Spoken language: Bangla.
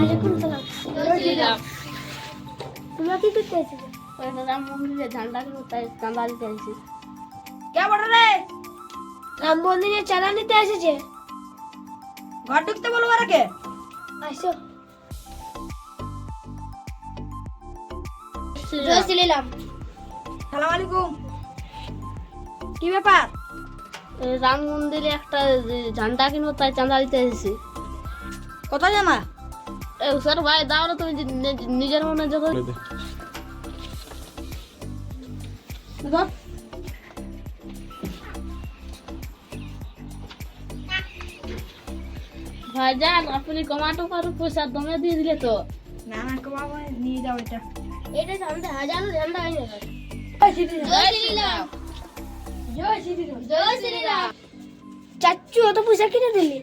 আলাইকুম সালাম। তোমরা কি করতে এসেছো? রাম মন্দিরে ঝান্ডা তাই চাঁদা দিতে এসেছি। কে বড় রে? রাম মন্দিরে চাঁদা নিতে এসেছে। ঘর ঢুকতে বলবো কে? আসো। জয় শ্রীরাম। সালাম আলাইকুম। কি ব্যাপার? রাম মন্দিরে একটা ঝান্ডা কিনবো তাই চাঁদা দিতে এসেছি। কত জানা? স্যার ভাই দাও না, তুমি নিজের মনে যখন ভাইজান আপনি কমাটো কারো পয়সা দমে দিয়ে দিলে তো। না না কমাবো, নিয়ে যাও এটা। এটা ঝান্ডা হাজারো ঝান্ডা হয়ে যাবে। জয় শ্রীরাম। জয় শ্রীরাম। জয় শ্রীরাম। চাচ্চু অত পয়সা কিনে দিলি?